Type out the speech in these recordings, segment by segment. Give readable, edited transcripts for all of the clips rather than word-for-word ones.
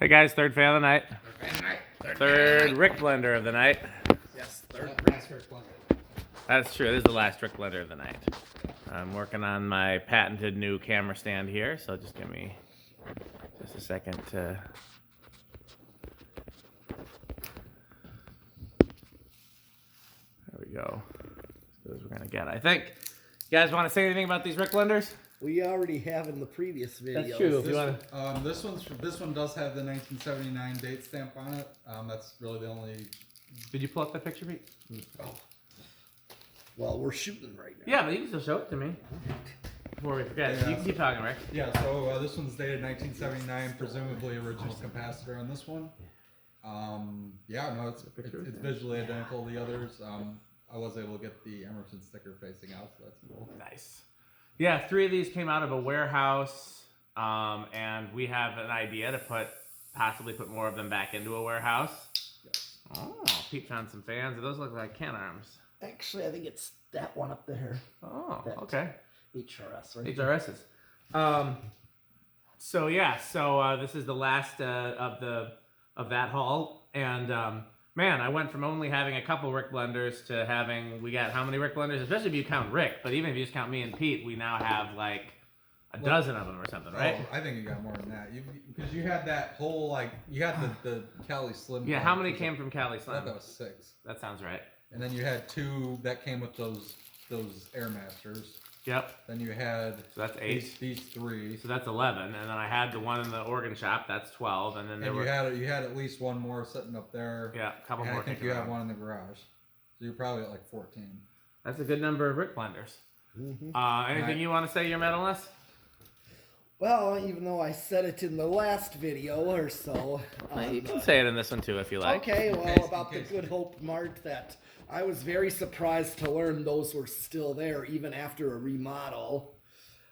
Hey guys, third fan of the night. Third fan of the night. Third RickBlender of the night. Yes, last RickBlender. That's true. This is the last RickBlender of the night. I'm working on my patented new camera stand here, so just give me just a second to... There we go. Those we're gonna get, I think. You guys want to say anything about these RickBlenders? We already have in the previous video. That's true. If you want to... This one does have the 1979 date stamp on it. That's really the only. Did you pull up that picture, Pete? Oh. Well, we're shooting right now. Yeah, but you can still show it to me. Before we forget. Yeah, You can keep talking, Rick. Yeah, so this one's dated 1979, presumably original capacitor on this one. Yeah, no, it's visually identical to the others. I was able to get the Emerson sticker facing out, so that's cool. Nice. Yeah, 3 of these came out of a warehouse, and we have an idea to possibly put more of them back into a warehouse. Yes. Oh, Pete found some fans. Those look like can arms. Actually, I think it's that one up there. Oh, That okay. HRS, right? HRSs. So yeah, this is the last of that haul, and man, I went from only having a couple RickBlenders to having, we got how many RickBlenders? Especially if you count Rick, but even if you just count me and Pete, we now have like a dozen of them or something, right? Oh, I think you got more than that. Because you had that whole, like, you had the Cali Slim. Yeah, how many came from Cali I Slim? thought that was 6. That sounds right. And then you had 2 that came with those Airmasters. Yep. Then you had So that's 8. these 3. So that's 11, and then I had the one in the organ shop. That's 12, and then there were you had at least one more sitting up there. a couple more. I think you have one in the garage, so you're probably at like 14. That's a good number of RickBlenders. Mm-hmm. Anything you want to say, your metalness? Well, even though I said it in the last video or so. You can say it in this one too if you like. Okay, well, about the Good Hope Mart, that I was very surprised to learn those were still there even after a remodel.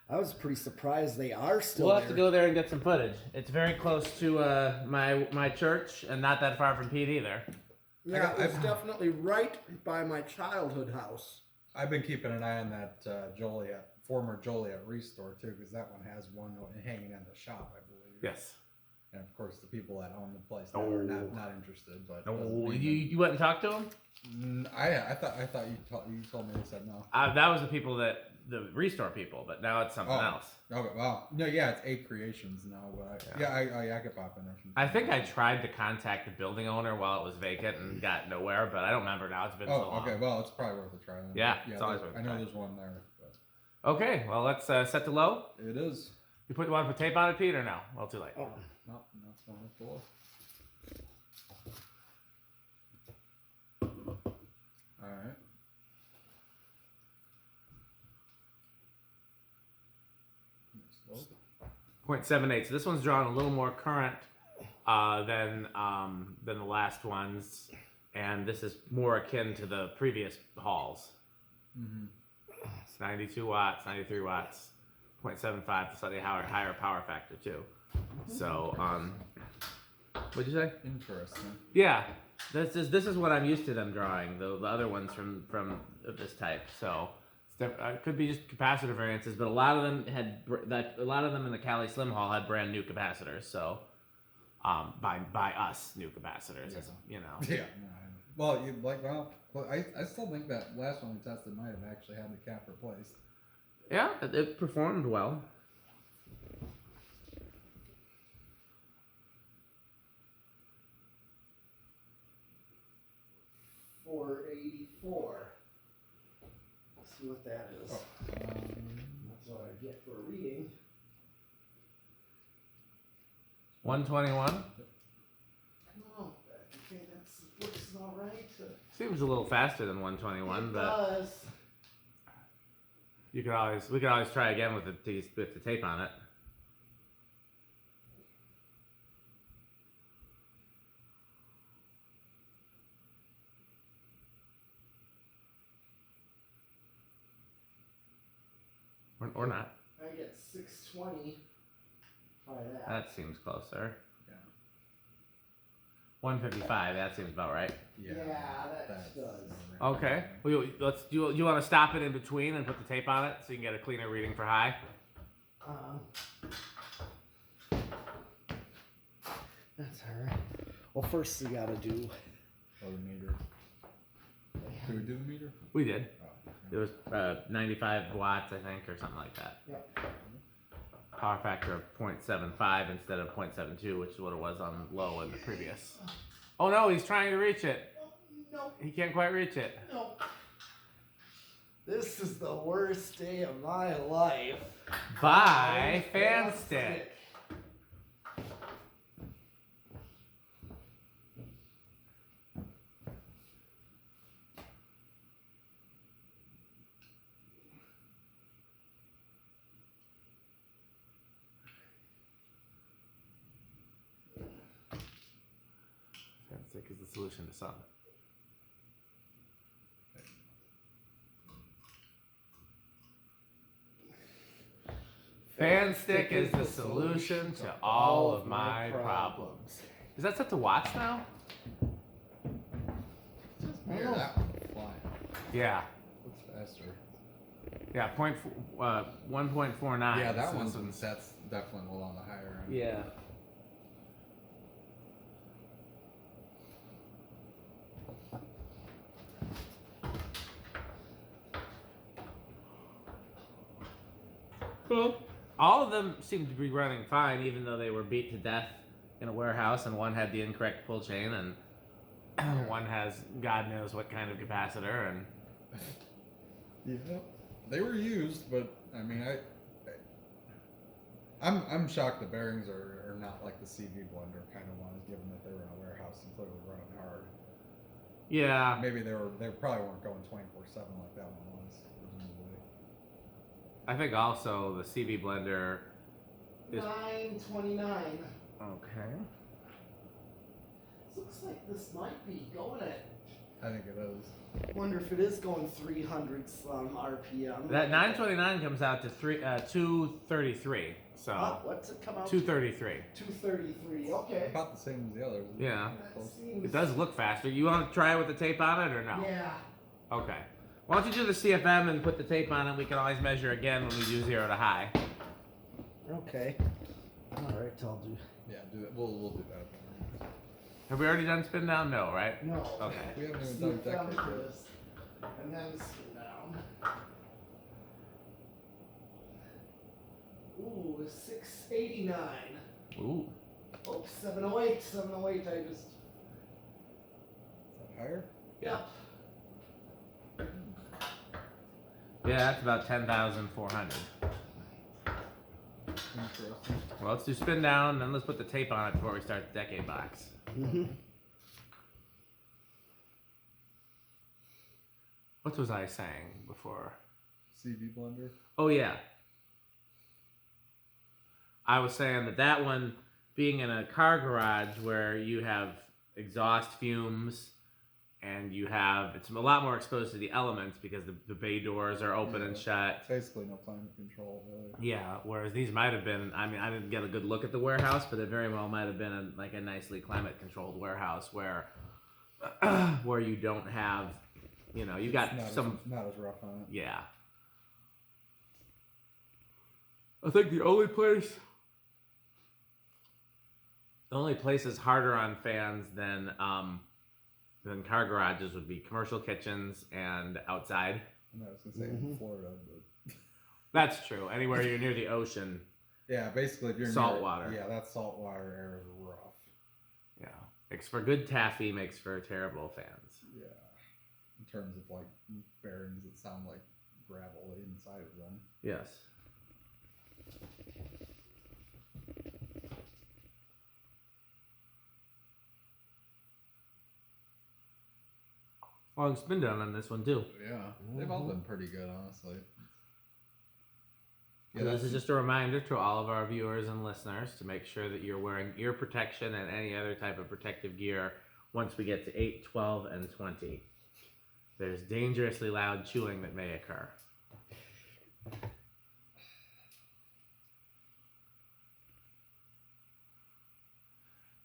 I was pretty surprised they are still there. We'll have to go there and get some footage. It's very close to my church and not that far from Pete either. Yeah, it was definitely right by my childhood house. I've been keeping an eye on that former Joliet Restore too, because that one has one hanging in the shop, I believe. Yes. And of course, the people that own the place now are not interested. But You went and talked to them? I thought you told me they said no. That was the Restore people, but now it's something else. Okay, well, no, yeah, it's 8 Creations now, but I could pop in there. I think I tried to contact the building owner while it was vacant and got nowhere, but I don't remember now. It's been so long. Okay, well, it's probably worth a try. Then. Yeah, it's always worth a try. I know there's one there. But... Okay, well, let's set to low. It is. You want to put tape on it, Pete, or no? Well, too late. Oh, no, that's one with the low. All right. .78. So this one's drawn a little more current than the last ones, and this is more akin to the previous hauls. Mm-hmm. It's 92 watts, 93 watts, 0.75, slightly higher power factor too. So, what'd you say? Interesting. Yeah, this is what I'm used to them drawing. The other ones from this type. So. It could be just capacitor variances, but a lot of them in the Cali Slim Hall had brand new capacitors. So, by us, new capacitors, you know. Yeah. Well, I still think that last one we tested might have actually had the cap replaced. Yeah, it performed well. $484. See what that is. That's what I get for a reading. 121. I don't know. Okay, that looks all right. Seems a little faster than 121, but does. we could always try again with the tape on it. Or not. I get 620 by that. That seems closer. Yeah. 155. That seems about right. Yeah, that does. Okay. Well, do you want to stop it in between and put the tape on it so you can get a cleaner reading for high? That's all right. Well, first we gotta do. Oh, the meter. Did we do the meter? We did. Oh, It was 95 watts, I think, or something like that. Yep. Power factor of 0.75 instead of 0.72, which is what it was on low in the previous. Oh no, he's trying to reach it. No. He can't quite reach it. No. This is the worst day of my life. Buy fan stick. Fan stick is the solution to something. Fan stick is the solution to all of my problems. Is that set to watts now? Yeah, that one flying. Yeah. Looks faster. Yeah, 1.49. Yeah, that So one's this one's- that's definitely a little on the higher end. Yeah. Well, all of them seem to be running fine, even though they were beat to death in a warehouse, and one had the incorrect pull chain, and one has God knows what kind of capacitor, and Yeah, they were used, but I mean, I'm shocked the bearings are not like the CV blender kind of ones, given that they were in a warehouse and clearly running hard. yeah. Maybe they probably weren't going 24/7 like that one was. Presumably. I think also the CB blender is 929. okay. Looks like this might be going at. I think it is. Wonder if it is going 300 some RPM. That 929 comes out to 233. So What's it come out? 233. 233. Okay. About the same as the others. Yeah. That seems. It does look faster. You want to try it with the tape on it or no? Yeah. Okay. Why don't you do the CFM and put the tape on it? We can always measure again when we do 0 to high. Okay. All right, I'll do. Yeah, do that. We'll do that. Have we already done spin down? No, right? No. Okay. We haven't even See done if that decade yet. is- And then spin down. Ooh, 689. Ooh. Oh, 708. 708. I just. Is that higher? Yep. Yeah, that's about 10,400. Interesting. Well, let's do spin down, then let's put the tape on it before we start the decade box. Mm-hmm. What was I saying before? CV blender. Oh, yeah. I was saying that one, being in a car garage where you have exhaust fumes and it's a lot more exposed to the elements because the bay doors are open and shut. Basically no climate control, really. Yeah, whereas these might have been, I mean, I didn't get a good look at the warehouse, but it very well might have been a nicely climate controlled warehouse where where you don't have, you got Not some, not as rough on it. yeah. I think the only place is harder on fans than car garages would be commercial kitchens and outside. I was gonna say in Florida, but That's true. Anywhere you're near the ocean. yeah, basically if you're Salt near, water. Yeah, that saltwater air is rough. Yeah. Makes for good taffy, makes for terrible fans. Yeah, in terms of like bearings that sound like gravel inside of them. Yes. Long spin down on this one too. Yeah, they've all been pretty good, honestly. So this is just a reminder to all of our viewers and listeners to make sure that you're wearing ear protection and any other type of protective gear once we get to 8, 12, and 20. There's dangerously loud chewing that may occur.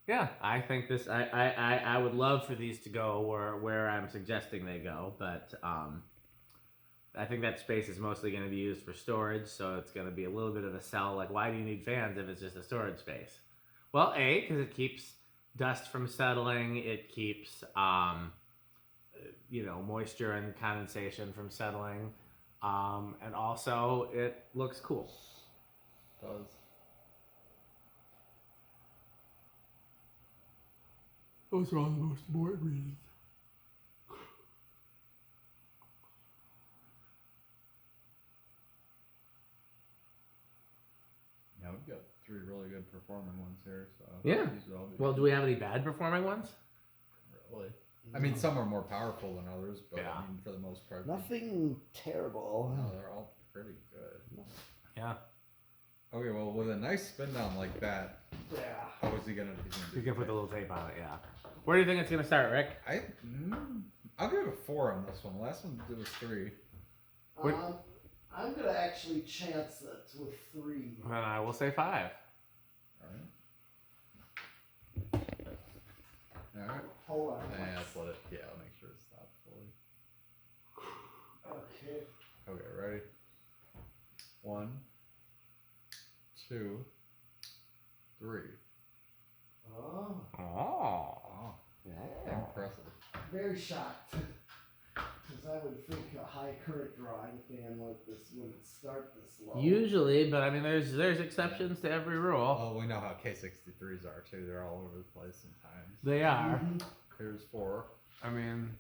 Yeah, I think this. I would love for these to go where I'm suggesting they go, but I think that space is mostly going to be used for storage, so it's going to be a little bit of a sell. Like, why do you need fans if it's just a storage space? Well, A, because it keeps dust from settling. It keeps, moisture and condensation from settling. And also, it looks cool. It does. Those are all the most important reasons. Yeah, we've got 3 really good performing ones here. So Yeah. these would all be Well, do we have any bad performing ones? really. I mean, some are more powerful than others, but Yeah. I mean, for the most part, Nothing terrible. no, they're all pretty good. Yeah. Okay, well, with a nice spin down like that, Yeah. how is he gonna? You can put the little tape on it, yeah. Where do you think it's going to start, Rick? I'll give it a 4 on this one. The last one it was 3. I'm gonna actually chance it with 3. And I will say 5. All right. Hold on. And let's let it. Yeah, I'll make sure it stops fully. Okay. Okay, ready? 1, 2, 3. Oh, Oh. yeah. Impressive. Very shocked. Because I would think a high current drawing fan like this wouldn't start this low. Usually, but I mean, there's exceptions to every rule. Oh, we know how K63s are too. They're all over the place sometimes. They are. Here's 4. I mean,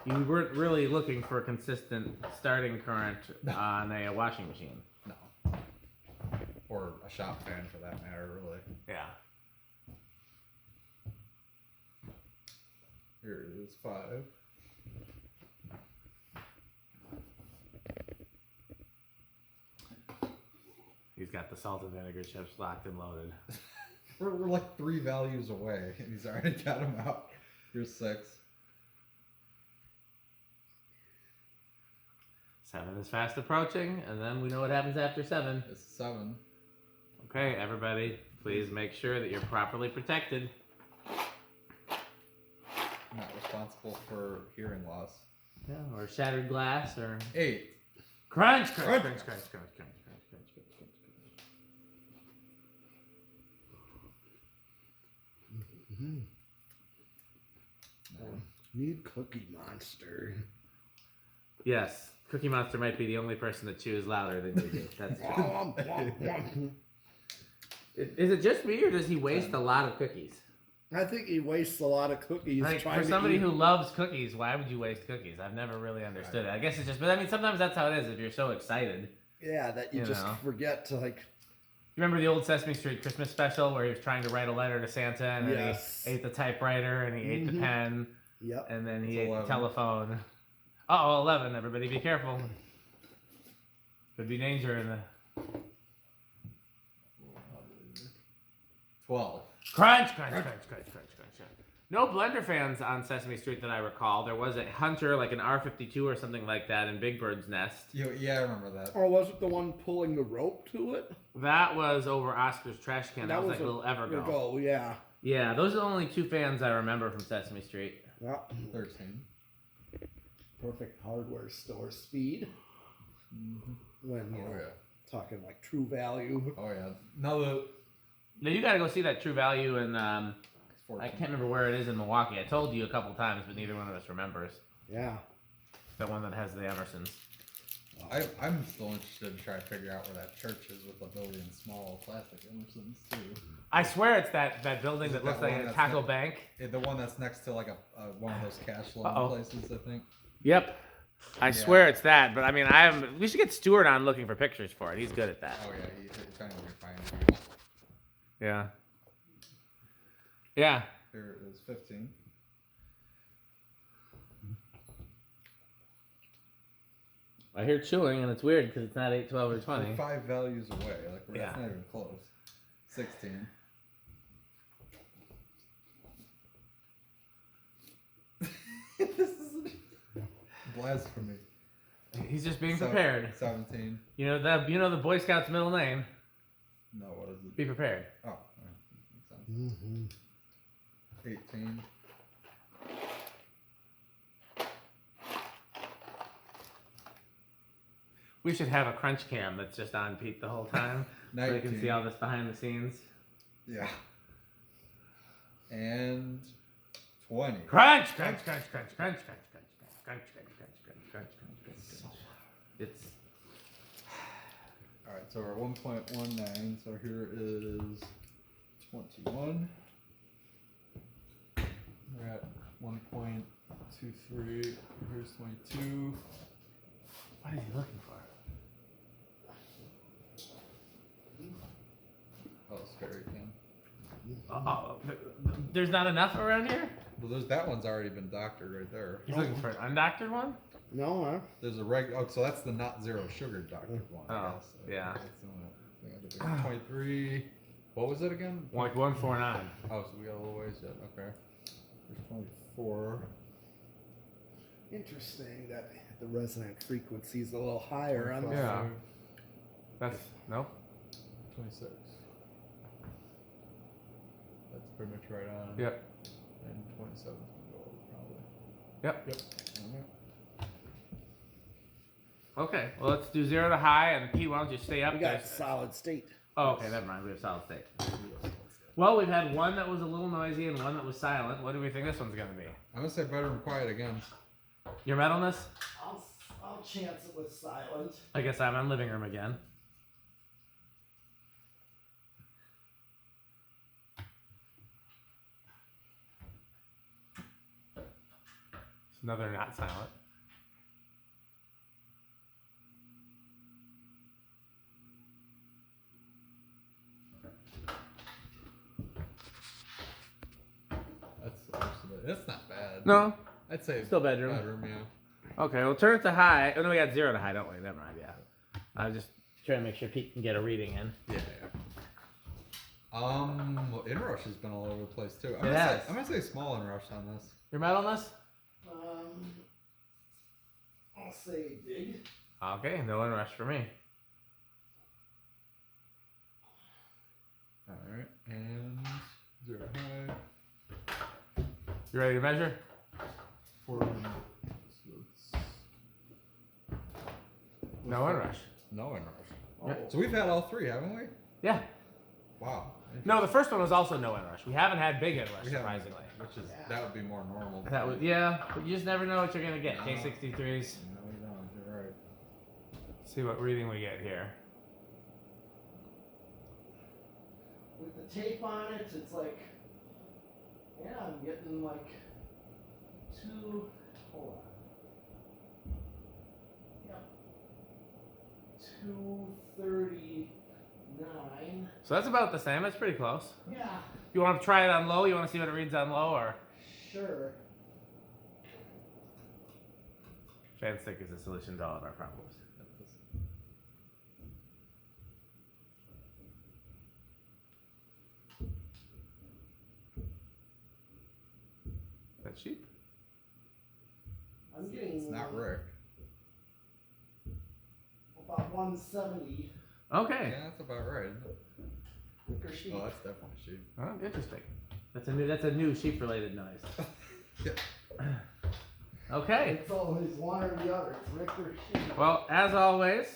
you weren't really looking for a consistent starting current on a washing machine. No. Or a shop fan for that matter, really. Yeah. Here it is, 5. He's got the salt and vinegar chips locked and loaded. We're like 3 values away, and he's already got them out. Here's 6. 7 is fast approaching, and then we know what happens after 7. It's 7. Okay, everybody, please make sure that you're properly protected. I'm not responsible for hearing loss. Yeah, or shattered glass, or 8. crunch, crunch, crunch, crunch, crunch, crunch, crunch, crunch, crunch, crunch, crunch. Need Cookie Monster. Yes, Cookie Monster might be the only person that chews louder than you do. That's Is it just me, or does he waste a lot of cookies? I think he wastes a lot of cookies. Like, trying for somebody to eat. who loves cookies, why would you waste cookies? I've never really understood it. I guess it's just, but I mean, sometimes that's how it is if you're so excited. Yeah, that you just know. forget to like. You remember the old Sesame Street Christmas special where he was trying to write a letter to Santa and then Yes. he ate the typewriter and he ate the pen Yep. and then he It's ate 11. the telephone. Uh-oh, 11. Everybody be careful. Could be danger in the... 12. Crunch, crunch, crunch, crunch, crunch, crunch. No Blenderfans on Sesame Street that I recall. There was a hunter, like an R-52 or something like that in Big Bird's nest. Yeah, I remember that. Or was it the one pulling the rope to it? That was over Oscar's trash can. That was like a little Evergo. Go, yeah. Yeah, those are the only 2 fans I remember from Sesame Street. Yep. 13. Perfect hardware store speed. When you know, yeah. talking like true value. Oh yeah. No, Now you got to go see that True Value in it's 14. I can't remember where it is in Milwaukee. I told you a couple times, but neither one of us remembers. Yeah. The one that has the Emersons. I'm still interested to try to figure out where that church is with a billion small plastic Emersons too. I swear it's that building Is that it looks that like one a that's taco not- bank. The one that's next to like a one of those cash loan Uh-oh. places, I think. Yep. I swear it's that, but I mean, we should get Stuart on looking for pictures for it. He's good at that. Oh yeah, he's trying to find people. Yeah. Yeah. Here it is, 15. I hear chewing, and it's weird because it's not 8, 12, or 20. We're 5 values away. Like Yeah. that's not even close. 16. This is blasphemy. He's just being prepared. 17. You know the Boy Scout's middle name. No, what is it? Be prepared. Oh, makes sense. 18. We should have a crunch cam that's just on Pete the whole time, so you can 19. see all this behind the scenes. Yeah. And 20. Crunch, crunch, crunch, crunch, crunch, crunch, crunch, crunch, crunch, crunch, crunch, crunch, crunch, crunch. It's All right, so we're at 1.19. So here is 21. We're at 1.23. Here's 22. what is he looking for? Oh, scary again. Oh, there's not enough around here? Well, that one's already been doctored right there. He's looking for an undoctored one? No, huh? There's a oh, so that's the not zero sugar doctored one. I Oh, guess. yeah. That's the one. 23. What was it again? Like 149. Oh, so we got a little ways yet. Okay. There's 24. Interesting that the resonant frequency is a little higher on this. Yeah. That's, no? 26. That's pretty much right on. Yep. And 27 is going to go over probably. Yep. Yep. Okay, well, let's do 0 to high, and Pete, why don't you stay up We got there? solid state. Oh, okay, never mind. We have solid state. Well, we've had one that was a little noisy and one that was silent. What do we think this one's going to be? I'm going to say bedroom quiet again. Your metalness? I'll chance it with silent. I guess I'm on living room again. It's another not silent. That's not bad. No? I'd say Still bedroom. Bedroom, yeah. Okay, we'll turn it to high. Oh, no, we got 0 to high, don't we? Never mind, yeah. I was just trying to make sure Pete can get a reading in. Yeah. Well, inrush has been all over the place too. I'm gonna say small inrush on this. Your metalness? I'll say big. Okay, no inrush for me. All right, and 0 high. You ready to measure? No inrush. No inrush. Yeah. So we've had all three, haven't we? Yeah. Wow. No, the first one was also no inrush. We haven't had big inrush, We haven't, surprisingly. which is that would be more normal. That was, yeah, but you just never know what you're gonna get. K63s. No, you don't. You're right. See what reading we get here. With the tape on it, it's like, yeah, I'm getting like hold on. Yep. 239. So that's about the same. That's pretty close. Yeah, You want to try it on low? You want to see what it reads on low, or sure. fan stick is the solution to all of our problems. That sheep? I'm getting It's not Rick. about 170. Okay. Yeah, that's about right. Isn't it? Rick or sheep. Oh, that's definitely sheep. Oh, interesting. That's a new sheep related noise. Yeah. Okay. It's always one or the other. It's Rick or sheep. Well, as always,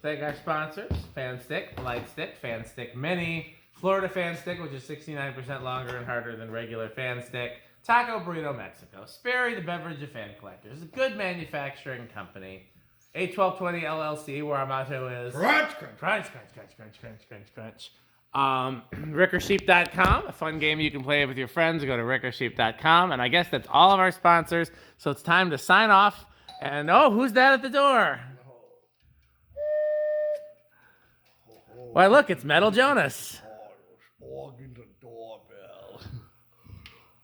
thank our sponsors: Fan Stick, Light Stick, Fan Stick Mini, Florida Fan Stick, which is 69% longer and harder than regular Fan Stick, Taco Burrito Mexico, Sperry, the beverage of fan collectors, a good manufacturing company, A1220 LLC, where our motto is Crunch, crunch. crunch, crunch, crunch, crunch, crunch, crunch, crunch. RickerSheep.com, a fun game you can play with your friends. Go to RickerSheep.com, and I guess that's all of our sponsors. So it's time to sign off. And oh, who's that at the door? Why, look, it's Metal Jonas. Organ the doorbell.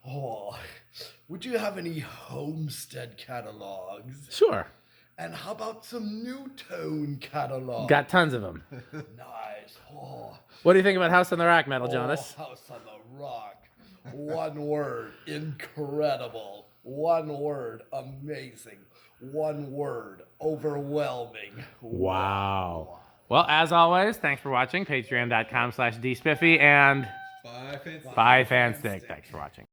Oh, would you have any Homestead catalogs? Sure. And how about some New Tone catalogs? Got tons of them. Nice. Oh, What do you think about House on the Rock, Metal Jonas? House on the Rock. One word, incredible. One word, amazing. One word, overwhelming. Wow. Well, as always, thanks for watching. Patreon.com/dspiffy and Bye, fancy. bye, Fanstick. Thanks for watching.